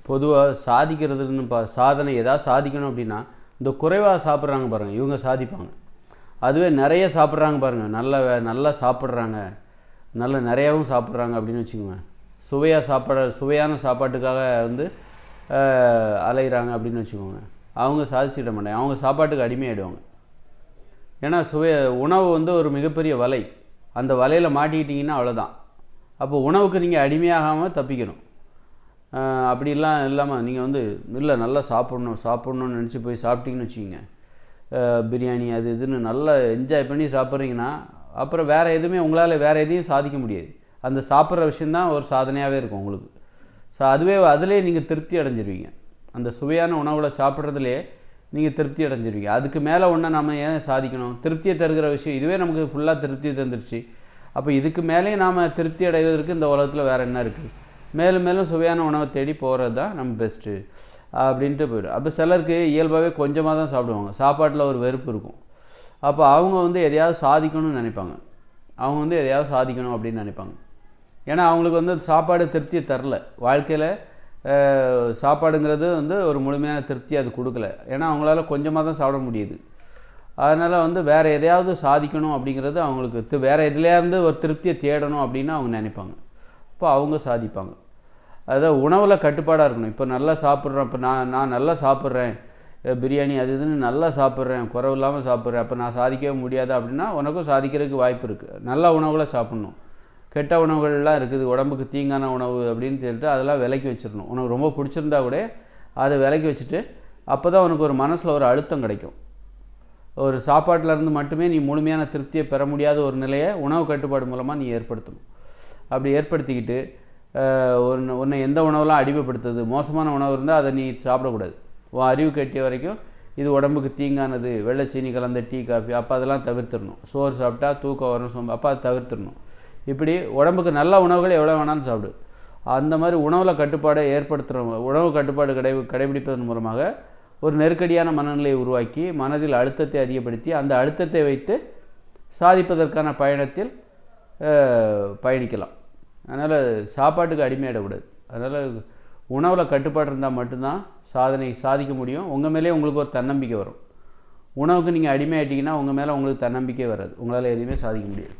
பொதுவாக சாதிக்கிறதுன்னு சாதனை எதாவது சாதிக்கணும் அப்படின்னா இந்த குறைவாக சாப்பிட்றாங்க பாருங்கள், இவங்க சாதிப்பாங்க. அதுவே நிறைய சாப்பிட்றாங்க பாருங்கள், நல்லா சாப்பிட்றாங்க, நிறையாவும் சாப்பிட்றாங்க அப்படின்னு வச்சுக்கோங்க. சுவையான சாப்பாட்டுக்காக வந்து அலைகிறாங்க அப்படின்னு வச்சுக்கோங்க. அவங்க சாதிச்சிட மாட்டாங்க, அவங்க சாப்பாட்டுக்கு அடிமையாயிடுவாங்க. ஏன்னா உணவு வந்து ஒரு மிகப்பெரிய வலை, அந்த வலையில் மாட்டிக்கிட்டிங்கன்னா அவ்வளோதான். அப்போ உணவுக்கு நீங்கள் அடிமையாகாமல் தப்பிக்கணும். அப்படிலாம் இல்லாமல் நீங்கள் வந்து இல்லை நல்லா சாப்பிட்ணுன்னு நினச்சி போய் சாப்பிட்டீங்கன்னு வச்சுக்கிங்க, பிரியாணி அது இதுன்னு நல்லா என்ஜாய் பண்ணி சாப்பிட்றீங்கன்னா அப்புறம் உங்களால் வேறு எதையும் சாதிக்க முடியாது. அந்த சாப்பிட்ற விஷயந்தான் ஒரு சாதனையாகவே இருக்கும் உங்களுக்கு. அதிலே நீங்கள் திருப்தி அடைஞ்சிருவீங்க. அந்த சுவையான உணவில் சாப்பிட்றதுலே நீங்கள் திருப்தி அடைஞ்சிருவீங்க. அதுக்கு மேலே ஒன்று நம்ம ஏன் சாதிக்கணும்? திருப்தியை தருகிற விஷயம் இதுவே நமக்கு ஃபுல்லாக திருப்தியை தந்துடுச்சு. அப்போ இதுக்கு மேலேயும் நாம் திருப்தி அடைவதற்கு இந்த உலகத்தில் வேறு என்ன இருக்குது? மேலும் மேலும் சுவையான உணவை தேடி போகிறது தான் நம்ம பெஸ்ட்டு அப்படின்ட்டு போய்டும். அப்போ சிலருக்கு இயல்பாகவே கொஞ்சமாக தான் சாப்பிடுவாங்க, சாப்பாட்டில் ஒரு வெறுப்பு இருக்கும். அப்போ அவங்க வந்து எதையாவது சாதிக்கணும்னு நினைப்பாங்க, அப்படின்னு நினைப்பாங்க. ஏன்னா அவங்களுக்கு வந்து சாப்பாடு திருப்தியை தரல. வாழ்க்கையில் சாப்பாடுங்கிறது வந்து ஒரு முழுமையான திருப்தி அது கொடுக்கல. ஏன்னா அவங்களால கொஞ்சமாக தான் சாப்பிட முடியுது. அதனால் வந்து வேறு எதையாவது சாதிக்கணும் அப்படிங்கிறது அவங்களுக்கு வேறு எதுலேருந்து ஒரு திருப்தியை தேடணும் அப்படின்னு அவங்க நினைப்பாங்க. இப்போ அவங்க சாதிப்பாங்க. அதாவது உணவில் கட்டுப்பாடாக இருக்கணும். இப்போ நல்லா சாப்பிட்றேன், இப்போ நான் நல்லா சாப்பிட்றேன், பிரியாணி அது இதுன்னு நல்லா சாப்பிட்றேன், குறைவு இல்லாமல் சாப்பிட்றேன், அப்போ நான் சாதிக்கவே முடியாது அப்படின்னா உனக்கும் சாதிக்கிறதுக்கு வாய்ப்பு இருக்குது. நல்ல உணவுகளை சாப்பிட்ணும். கெட்ட உணவுகள்லாம் இருக்குது, உடம்புக்கு தீங்கான உணவு அப்படின்னு சொல்லிட்டு அதெல்லாம் விலக்கி வச்சிடணும். உனக்கு ரொம்ப பிடிச்சிருந்தா கூட அதை விலக்கி வச்சுட்டு அப்போ தான் உனக்கு ஒரு மனசில் ஒரு அழுத்தம் கிடைக்கும். ஒரு சாப்பாட்டிலேருந்து மட்டுமே நீ முழுமையான திருப்தியை பெற முடியாத ஒரு நிலையை உணவு கட்டுப்பாடு மூலமாக நீ ஏற்படுத்தணும். அப்படி ஏற்படுத்திக்கிட்டு உன்னை எந்த உணவெல்லாம் அடிமைப்படுத்துது, மோசமான உணவு இருந்தால் அதை நீ சாப்பிடக்கூடாது. உன் அறிவு கட்டிய வரைக்கும் இது உடம்புக்கு தீங்கானது, வெள்ளைச்சீனி கலந்த டீ காஃபி, அப்போ அதெல்லாம் தவிர்த்துடணும். சோறு சாப்பிட்டா தூக்கம் வரும், அப்போ அதை தவிர்த்துடணும். இப்படி உடம்புக்கு நல்ல உணவுகள் எவ்வளோ வேணாலும் சாப்பிடு. அந்த மாதிரி உணவில் கட்டுப்பாடை உணவு கட்டுப்பாடு கடைபிடிப்பதன் மூலமாக ஒரு நெருக்கடியான மனநிலையை உருவாக்கி மனதில் அழுத்தத்தை அதிகப்படுத்தி அந்த அழுத்தத்தை வைத்து சாதிப்பதற்கான பயணத்தில் பயணிக்கலாம். அதனால் சாப்பாட்டுக்கு அடிமையிடக்கூடாது. அதனால் உணவில் கட்டுப்பாடு இருந்தால் மட்டும்தான் சாதிக்க முடியும். உங்கள் மேலே உங்களுக்கு ஒரு தன்னம்பிக்கை வரும். உணவுக்கு நீங்கள் அடிமையாயிட்டீங்கன்னா உங்கள் மேலே உங்களுக்கு தன்னம்பிக்கை வராது, உங்களால் எதுவுமே சாதிக்க முடியாது.